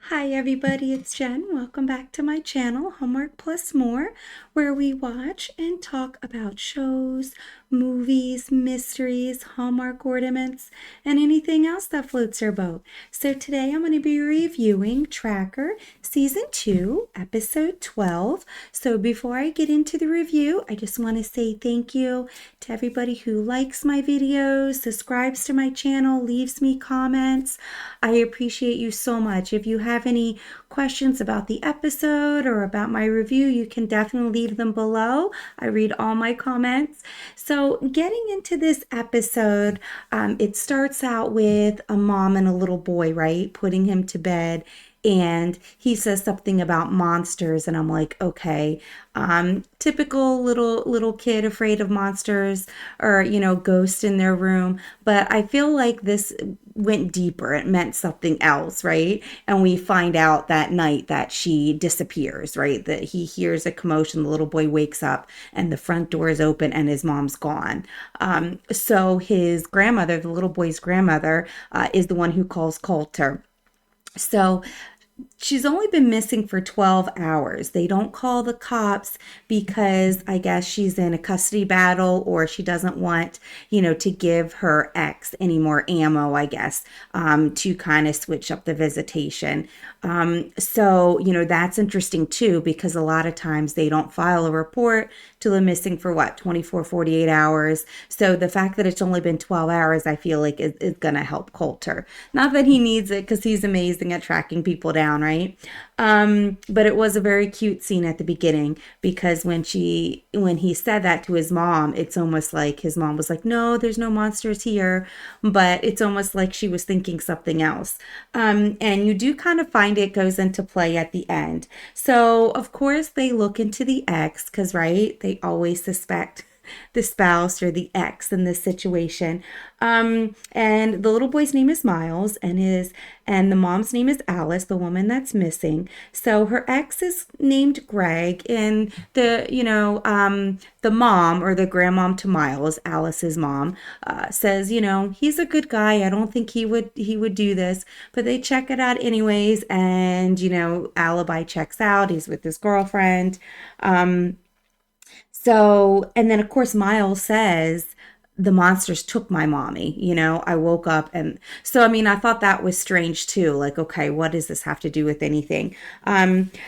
Hi everybody, it's Jen. Welcome back to my channel, Homework Plus More, where we watch and talk about shows, movies, mysteries, Hallmark ornaments, and anything else that floats our boat. So today I'm going to be reviewing Tracker Season 2, Episode 12. So before I get into the review, I just want to say thank you to everybody who likes my videos, subscribes to my channel, leaves me comments. I appreciate you so much. If you have any questions about the episode or about my review, you can definitely leave them below. I read all my comments. So, getting into this episode, it starts out with a mom and a little boy, right? Putting him to bed. And he says something about monsters, and I'm like, okay, typical little kid afraid of monsters or ghosts in their room. But I feel like this went deeper. It meant something else, right? And we find out that night that she disappears, right? That he hears a commotion, the little boy wakes up, and the front door is open, and his mom's gone. So his grandmother, the little boy's grandmother, is the one who calls Coulter. So she's only been missing for 12 hours. They don't call the cops because I guess she's in a custody battle, or she doesn't want, to give her ex any more ammo, I guess, to kind of switch up the visitation. So, that's interesting too, because a lot of times they don't file a report till they're missing for what, 24, 48 hours. So the fact that it's only been 12 hours, I feel like is going to help Coulter. Not that he needs it, because he's amazing at tracking people down, right? But it was a very cute scene at the beginning, because when he said that to his mom, it's almost like his mom was like, no, there's no monsters here. But it's almost like she was thinking something else. And you do kind of find it goes into play at the end. So of course they look into the ex, because right, they always suspect the spouse or the ex in this situation. And the little boy's name is Miles, and the mom's name is Alice, the woman that's missing. So her ex is named Greg, and the mom, or the grandmom to Miles, Alice's mom, says, he's a good guy. I don't think he would do this, but they check it out anyways, and alibi checks out. He's with his girlfriend. So, and then of course, Miles says, the monsters took my mommy. I woke up, and so, I mean, I thought that was strange too. Like, okay, what does this have to do with anything?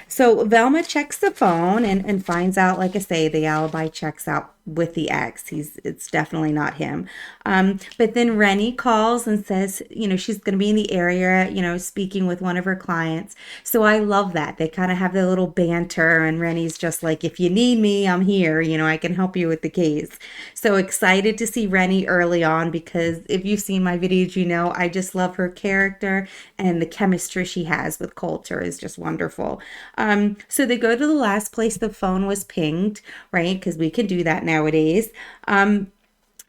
So Velma checks the phone and finds out, like I say, the alibi checks out with the ex. It's definitely not him. But then Rennie calls and says, she's going to be in the area, speaking with one of her clients. So I love that. They kind of have their little banter, and Rennie's just like, if you need me, I'm here. I can help you with the case. So excited to see Rennie early on, because if you've seen my videos, I just love her character, and the chemistry she has with Coulter is just wonderful. So they go to the last place the phone was pinged, right? Because we can do that nowadays. And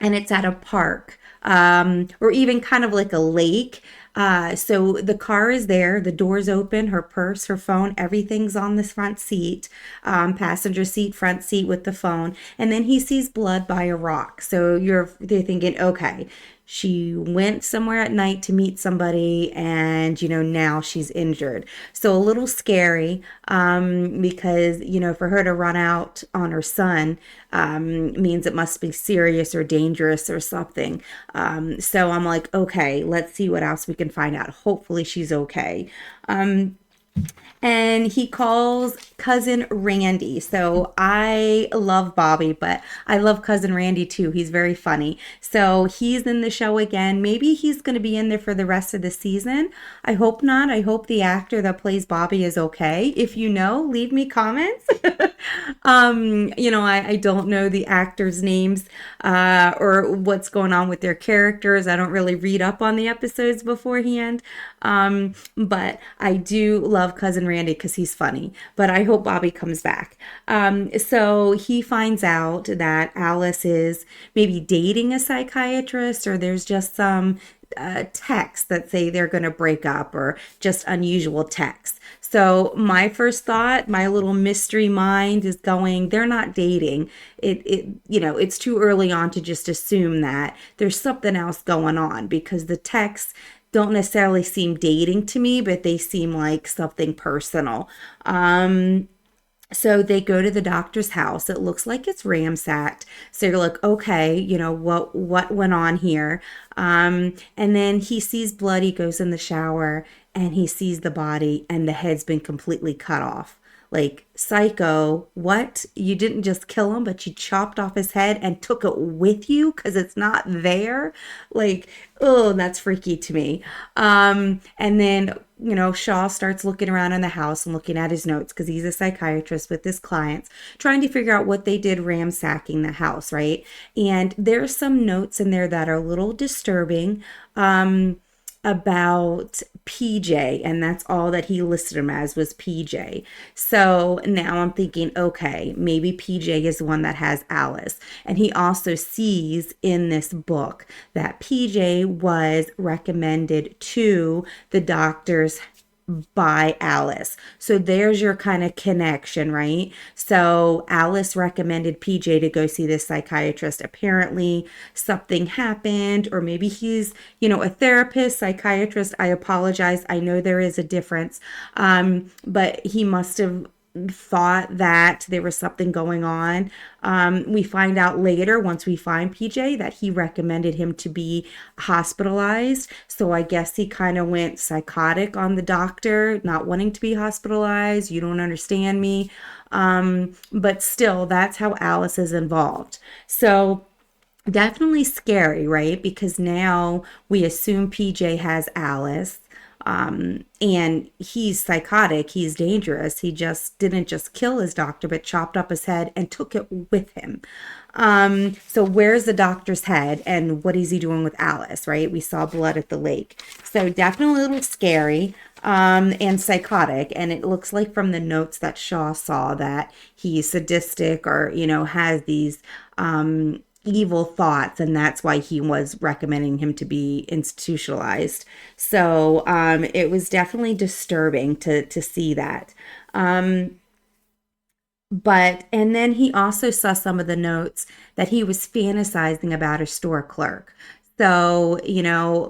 it's at a park, or even kind of like a lake. So the car is there, the door's open, her purse, her phone, everything's on this front seat, passenger seat, front seat with the phone. And then he sees blood by a rock. So they're thinking, okay, she went somewhere at night to meet somebody, and now she's injured. So a little scary, because for her to run out on her son, means it must be serious or dangerous or something. So I'm like, okay, let's see what else we can find out. Hopefully she's okay. And he calls cousin Randy. So I love Bobby, but I love cousin Randy too. He's very funny. So he's in the show again. Maybe he's going to be in there for the rest of the season. I hope not. I hope the actor that plays Bobby is okay. If you know, leave me comments. I don't know the actors' names, or what's going on with their characters. I don't really read up on the episodes beforehand. But I do love cousin Randy because he's funny. But I hope Bobby comes back. So he finds out that Alice is maybe dating a psychiatrist, or there's just some texts that say they're going to break up, or just unusual texts. So my first thought, my little mystery mind is going, they're not dating. It's too early on to just assume that there's something else going on, because the texts don't necessarily seem dating to me, but they seem like something personal. So they go to the doctor's house. It looks like it's ransacked. So you're like, okay, what went on here? And then he sees blood. He goes in the shower and he sees the body, and the head's been completely cut off. Like, psycho, what? You didn't just kill him, but you chopped off his head and took it with you because it's not there? Like, oh, that's freaky to me. And then, Shaw starts looking around in the house and looking at his notes because he's a psychiatrist with his clients, trying to figure out what they did ransacking the house, right? And there's some notes in there that are a little disturbing. About PJ, and that's all that he listed him as, was PJ. So now I'm thinking, okay, maybe PJ is the one that has Alice. And he also sees in this book that PJ was recommended to the doctors by Alice. So there's your kind of connection, right? So Alice recommended PJ to go see this psychiatrist. Apparently something happened, or maybe he's, a therapist, psychiatrist. I apologize. I know there is a difference. But he must have thought that there was something going on. We find out later, once we find PJ, that he recommended him to be hospitalized. So I guess he kind of went psychotic on the doctor, not wanting to be hospitalized. You don't understand me. But still, that's how Alice is involved. So definitely scary, right? Because now we assume PJ has Alice. And he's psychotic, he's dangerous. He just didn't just kill his doctor, but chopped up his head and took it with him. So where's the doctor's head, and what is he doing with Alice, right? We saw blood at the lake. So definitely a little scary, and psychotic. And it looks like from the notes that Shaw saw that he's sadistic, or, has these, evil thoughts, and that's why he was recommending him to be institutionalized. So it was definitely disturbing to see that. But and then he also saw some of the notes that he was fantasizing about a store clerk. So,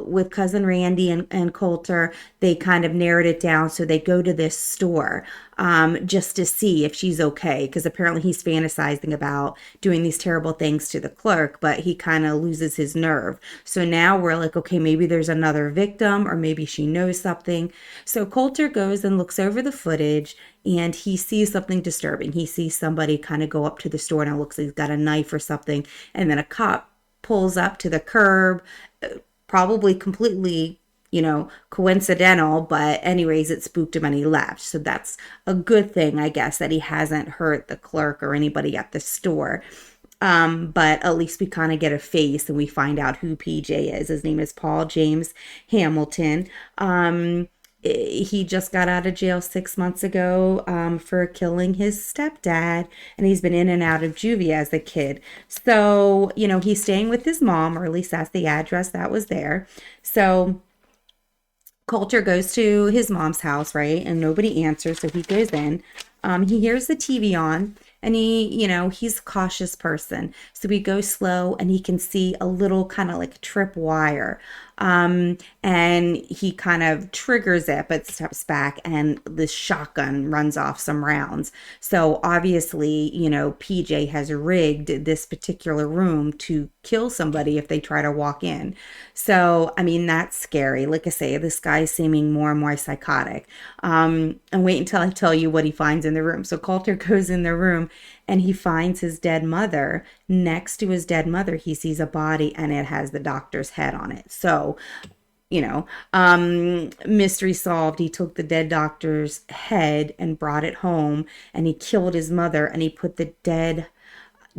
with cousin Randy and Coulter, they kind of narrowed it down. So they go to this store, just to see if she's okay. Because apparently he's fantasizing about doing these terrible things to the clerk, but he kind of loses his nerve. So now we're like, okay, maybe there's another victim, or maybe she knows something. So Coulter goes and looks over the footage, and he sees something disturbing. He sees somebody kind of go up to the store, and it looks like he's got a knife or something. And then a cop pulls up to the curb, probably completely, coincidental, but anyways, it spooked him and he left. So that's a good thing, I guess, that he hasn't hurt the clerk or anybody at the store. But at least we kind of get a face, and we find out who PJ is. His name is Paul James Hamilton. He just got out of jail 6 months ago, for killing his stepdad, and he's been in and out of juvie as a kid. So, he's staying with his mom, or at least that's the address that was there. So Coulter goes to his mom's house, right? And nobody answers, so he goes in. He hears the TV on, and he's a cautious person. So he goes slow, and he can see a little kind of like trip wire. And he kind of triggers it, but steps back, and the shotgun runs off some rounds. So obviously, PJ has rigged this particular room to kill somebody if they try to walk in. So, I mean, that's scary. Like I say, this guy's seeming more and more psychotic. And wait until I tell you what he finds in the room. So Coulter goes in the room, and he finds his dead mother. Next to his dead mother, he sees a body, and it has the doctor's head on it. So, mystery solved. He took the dead doctor's head and brought it home, and he killed his mother, and he put the dead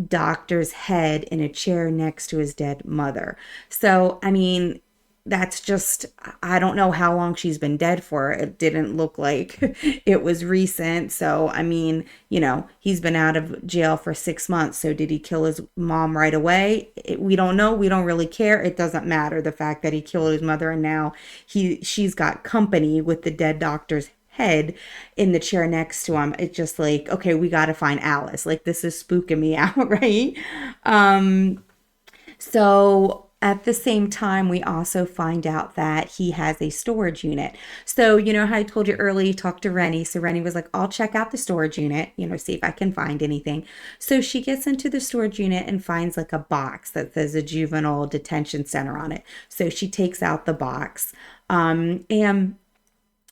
doctor's head in a chair next to his dead mother. So, I mean, that's just, I don't know how long she's been dead for. It didn't look like it was recent. So, I mean, he's been out of jail for 6 months. So did he kill his mom right away? We don't know. We don't really care. It doesn't matter. The fact that he killed his mother, and now she's got company with the dead doctor's head in the chair next to him. It's just like, okay, we got to find Alice. Like, this is spooking me out, right? So At the same time, we also find out that he has a storage unit. So, you know how I told you earlier, you talked to Rennie. So Rennie was like, I'll check out the storage unit, see if I can find anything. So she gets into the storage unit and finds like a box that says a juvenile detention center on it. So she takes out the box. And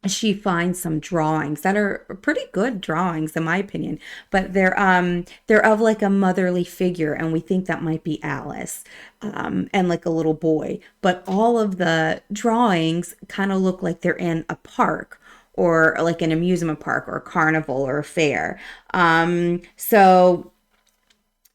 she finds some drawings that are pretty good drawings in my opinion, but they're of like a motherly figure, and we think that might be Alice, and like a little boy, but all of the drawings kind of look like they're in a park or like an amusement park or a carnival or a fair. So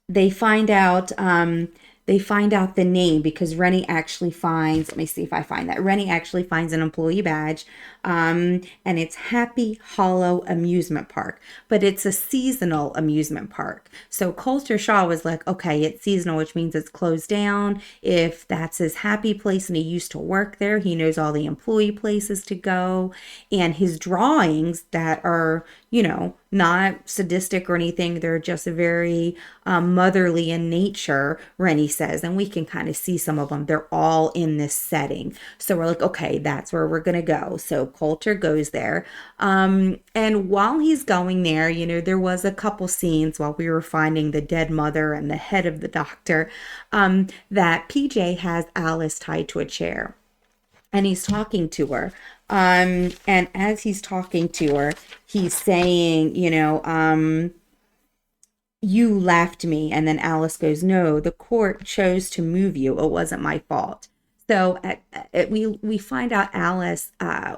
they find out the name because Rennie actually finds, let me see if I find that. Rennie actually finds an employee badge, and it's Happy Hollow Amusement Park, but it's a seasonal amusement park. So Coulter Shaw was like, okay, it's seasonal, which means it's closed down. If that's his happy place and he used to work there, he knows all the employee places to go. And his drawings that are, not sadistic or anything. They're just very motherly in nature, Rennie says. And we can kind of see some of them. They're all in this setting. So we're like, okay, that's where we're going to go. So Coulter goes there. And while he's going there, there was a couple scenes while we were finding the dead mother and the head of the doctor, that PJ has Alice tied to a chair. And he's talking to her. And as he's talking to her, he's saying, you left me. And then Alice goes, no, the court chose to move you. It wasn't my fault. So we find out Alice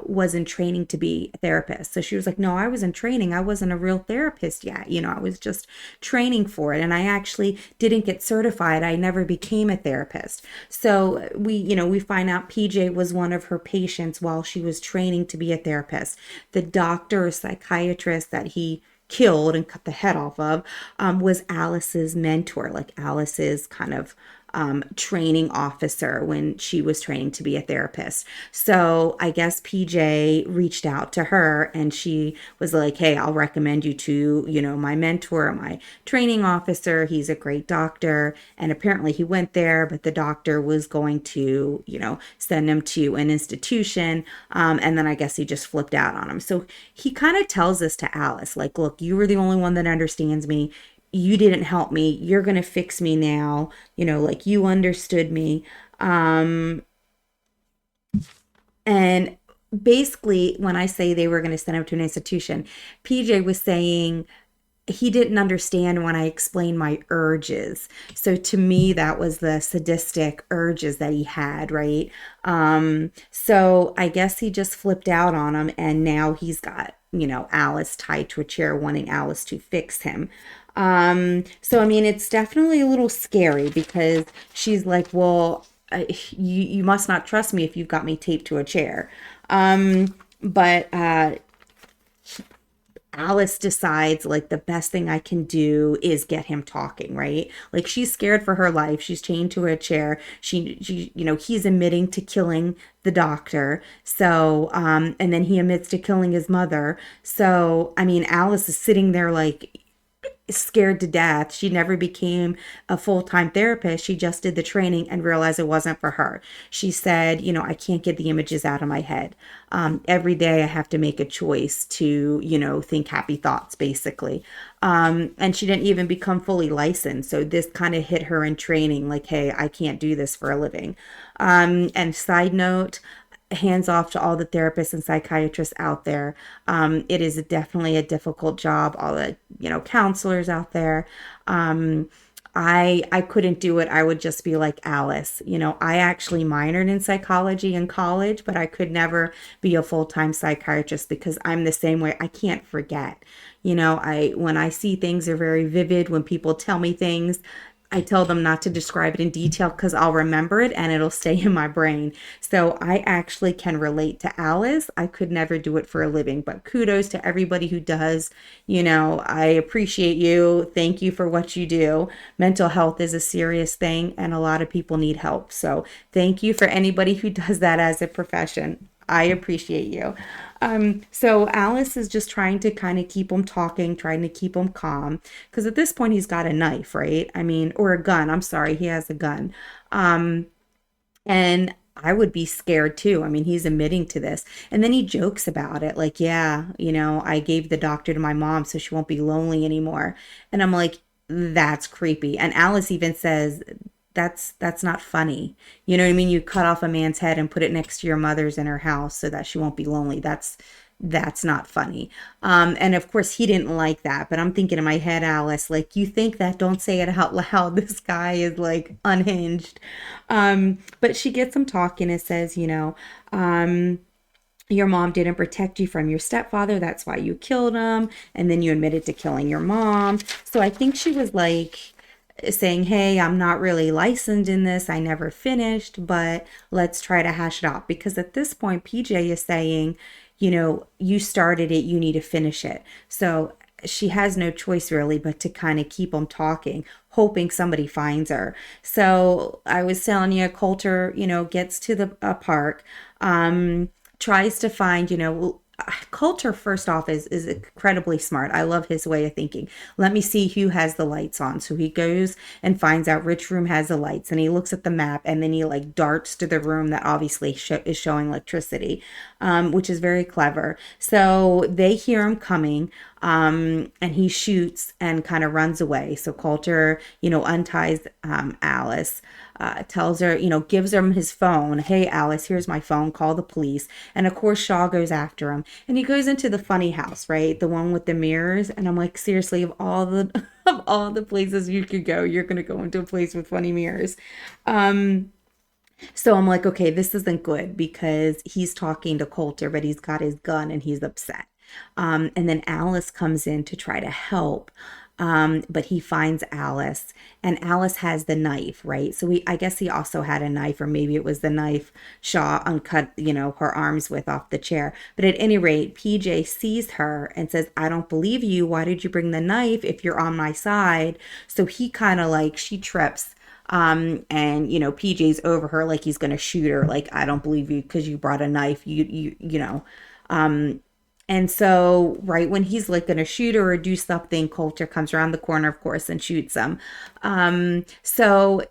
was in training to be a therapist. So she was like, no, I was in training. I wasn't a real therapist yet. I was just training for it. And I actually didn't get certified. I never became a therapist. So we find out PJ was one of her patients while she was training to be a therapist. The doctor or psychiatrist that he killed and cut the head off of was Alice's mentor, like Alice's kind of training officer when she was training to be a therapist. So I guess PJ reached out to her and she was like, hey, I'll recommend you to, my mentor, my training officer. He's a great doctor. And apparently he went there, but the doctor was going to, send him to an institution. And then I guess he just flipped out on him. So he kind of tells this to Alice, like, look, you were the only one that understands me. You didn't help me. You're going to fix me now. Like you understood me. And basically, when I say they were going to send him to an institution, PJ was saying he didn't understand when I explained my urges. So to me, that was the sadistic urges that he had, right? So I guess he just flipped out on him, and now he's got, Alice tied to a chair, wanting Alice to fix him. So, I mean, it's definitely a little scary because she's like, well, you must not trust me if you've got me taped to a chair. But Alice decides like the best thing I can do is get him talking, right? Like she's scared for her life. She's chained to a chair. She he's admitting to killing the doctor. So, and then he admits to killing his mother. So, I mean, Alice is sitting there like scared to death. She never became a full-time therapist. She just did the training and realized it wasn't for her. She said, I can't get the images out of my head. Every day I have to make a choice to, think happy thoughts, basically. And she didn't even become fully licensed. So this kind of hit her in training, like, hey, I can't do this for a living. And side note, hands off to all the therapists and psychiatrists out there. It is definitely a difficult job. All the, counselors out there. I couldn't do it. I would just be like Alice. I actually minored in psychology in college, but I could never be a full-time psychiatrist because I'm the same way. I can't forget. When I see things are very vivid, when people tell me things, I tell them not to describe it in detail because I'll remember it and it'll stay in my brain. So I actually can relate to Alice. I could never do it for a living, but kudos to everybody who does. I appreciate you. Thank you for what you do. Mental health is a serious thing and a lot of people need help. So thank you for anybody who does that as a profession. I appreciate you. So Alice is just trying to kind of keep him talking, trying to keep him calm. Because at this point, he's got a knife, right? I mean, or a gun. I'm sorry, he has a gun. And I would be scared too. I mean, he's admitting to this. And then he jokes about it, like, yeah, I gave the doctor to my mom so she won't be lonely anymore. And I'm like, that's creepy. And Alice even says, that's not funny. You know what I mean? You cut off a man's head and put it next to your mother's in her house so that she won't be lonely. That's not funny. And of course he didn't like that, but I'm thinking in my head, Alice, like, you think that, don't say it out loud. This guy is like unhinged. But she gets him talking and says, your mom didn't protect you from your stepfather. That's why you killed him. And then you admitted to killing your mom. So I think she was like saying, hey, I'm not really licensed in this. I never finished, but let's try to hash it out. Because at this point, PJ is saying, you started it, you need to finish it. So she has no choice really but to kind of keep them talking, hoping somebody finds her. So I was telling you, Coulter, gets to the park, tries to find, Coulter, first off, is incredibly smart. I love his way of thinking. Let me see who has the lights on. So he goes and finds out which room has the lights, and he looks at the map, and then he like darts to the room that obviously is showing electricity, which is very clever. So they hear him coming, and he shoots and kind of runs away. So Coulter, unties Alice, tells her, gives him his phone. Hey, Alice, here's my phone. Call the police. And of course, Shaw goes after him, and he goes into the funny house, right, the one with the mirrors. And I'm like, seriously, of all the of all the places you could go, you're gonna go into a place with funny mirrors. So I'm like, okay, this isn't good because he's talking to Coulter, but he's got his gun and he's upset. And then Alice comes in to try to help. But he finds Alice, and Alice has the knife, right? So I guess he also had a knife, or maybe it was the knife Shaw uncut, her arms with off the chair. But at any rate, PJ sees her and says, I don't believe you. Why did you bring the knife if you're on my side? So he kind of like, she trips. And PJ's over her like he's gonna shoot her, like, I don't believe you because you brought a knife, um and so right when he's like gonna shoot her or do something, Coulter comes around the corner, of course, and shoots him. So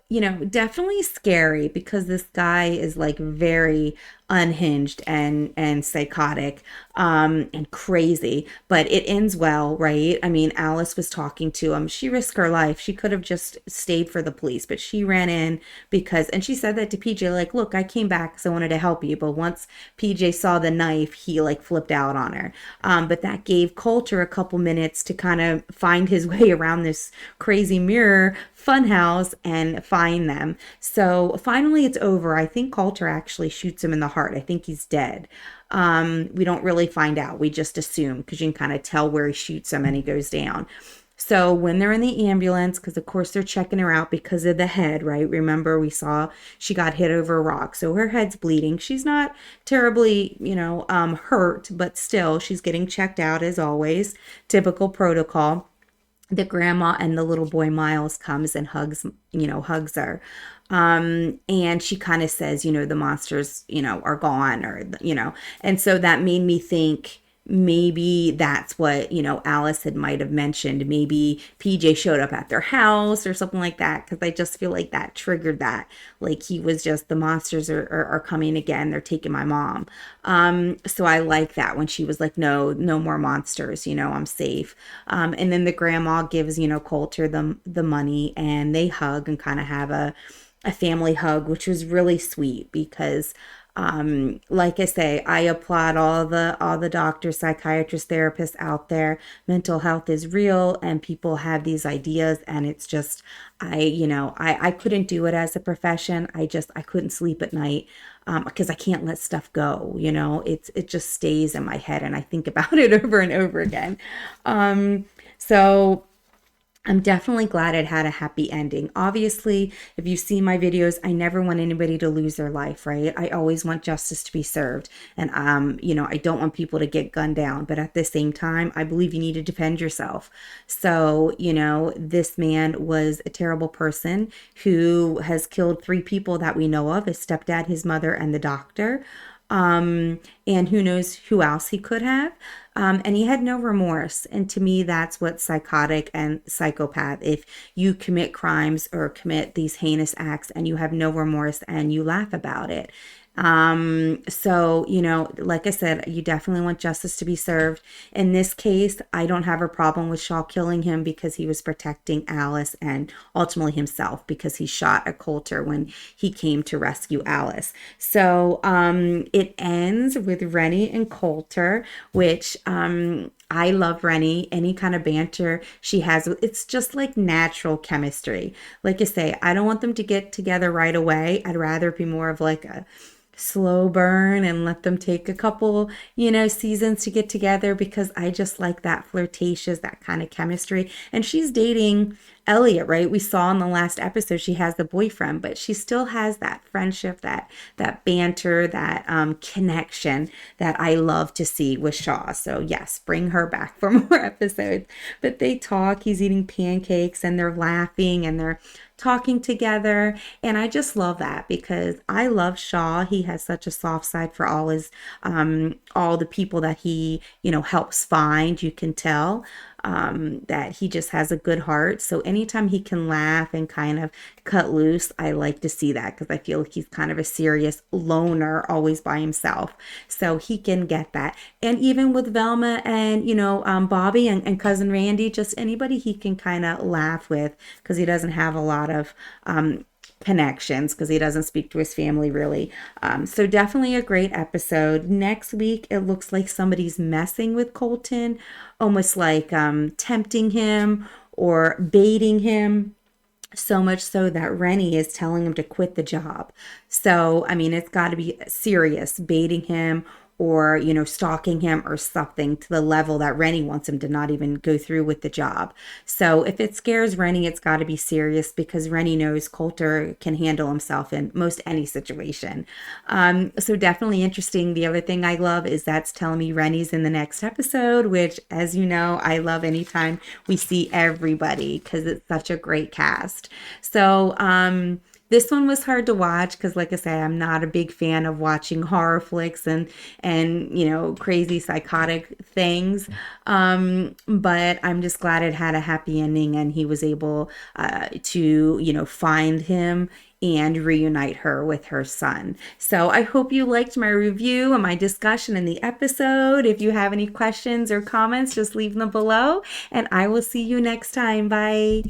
definitely scary because this guy is like very unhinged and psychotic, and crazy, but it ends well, right? I mean, Alice was talking to him. She risked her life. She could have just stayed for the police, but she ran in and she said that to PJ, like, look, I came back because I wanted to help you. But once PJ saw the knife, he like flipped out on her. But that gave Coulter a couple minutes to kind of find his way around this crazy mirror funhouse and find them. So finally it's over. I think Coulter actually shoots him in the heart. I think he's dead. We don't really find out. We just assume because you can kind of tell where he shoots him and he goes down. So when they're in the ambulance, because of course they're checking her out because of the head, right? Remember, we saw she got hit over a rock. So her head's bleeding. She's not terribly, hurt, but still she's getting checked out as always. Typical protocol. The grandma and the little boy Miles comes and hugs her. And she kind of says, the monsters, are gone, and so that made me think maybe that's what, Alice had might have mentioned. Maybe PJ showed up at their house or something like that. Cause I just feel like that triggered that. Like he was just, the monsters are coming again. They're taking my mom. So I like that when she was like, no more monsters, I'm safe. And then the grandma gives, Coulter the money, and they hug and kind of have a family hug, which was really sweet because like I say, I applaud all the doctors, psychiatrists, therapists out there. Mental health is real and people have these ideas, and it's just I couldn't do it as a profession. I couldn't sleep at night because I can't let stuff go. It just stays in my head and I think about it over and over again. So I'm definitely glad it had a happy ending. Obviously, if you see my videos, I never want anybody to lose their life, right? I always want justice to be served. And, I don't want people to get gunned down. But at the same time, I believe you need to defend yourself. So, this man was a terrible person who has killed 3 people that we know of: his stepdad, his mother, and the doctor. And who knows who else he could have. And he had no remorse. And to me, that's what psychotic and psychopath. If you commit crimes or commit these heinous acts and you have no remorse and you laugh about it. So, like I said, you definitely want justice to be served. In this case, I don't have a problem with Shaw killing him because he was protecting Alice and ultimately himself because he shot at Coulter when he came to rescue Alice. So, it ends with Rennie and Coulter, which, I love Rennie. Any kind of banter she has, it's just like natural chemistry. Like I say, I don't want them to get together right away. I'd rather be more of like a slow burn and let them take a couple, seasons to get together because I just like that flirtatious, that kind of chemistry. And she's dating Elliot, right? We saw in the last episode she has the boyfriend, but she still has that friendship, that banter, that connection that I love to see with Shaw. So yes, bring her back for more episodes. But they talk, he's eating pancakes and they're laughing and they're talking together. And I just love that because I love Shaw. He has such a soft side for all the people that he, helps find. You can tell that he just has a good heart. So anytime he can laugh and kind of cut loose, I like to see that because I feel like he's kind of a serious loner, always by himself. So he can get that. And even with Velma and, Bobby and Cousin Randy, just anybody he can kind of laugh with because he doesn't have a lot of connections because he doesn't speak to his family really. So definitely a great episode. Next week, it looks like somebody's messing with Colton, almost like tempting him or baiting him. So much so that Rennie is telling him to quit the job. So, I mean, it's got to be serious, baiting him or, stalking him or something to the level that Rennie wants him to not even go through with the job. So if it scares Rennie, it's got to be serious because Rennie knows Coulter can handle himself in most any situation. So definitely interesting. The other thing I love is that's telling me Rennie's in the next episode, which, as you know, I love anytime we see everybody because it's such a great cast. So, this one was hard to watch because, like I say, I'm not a big fan of watching horror flicks and crazy psychotic things. But I'm just glad it had a happy ending and he was able to find him and reunite her with her son. So I hope you liked my review and my discussion in the episode. If you have any questions or comments, just leave them below, and I will see you next time. Bye.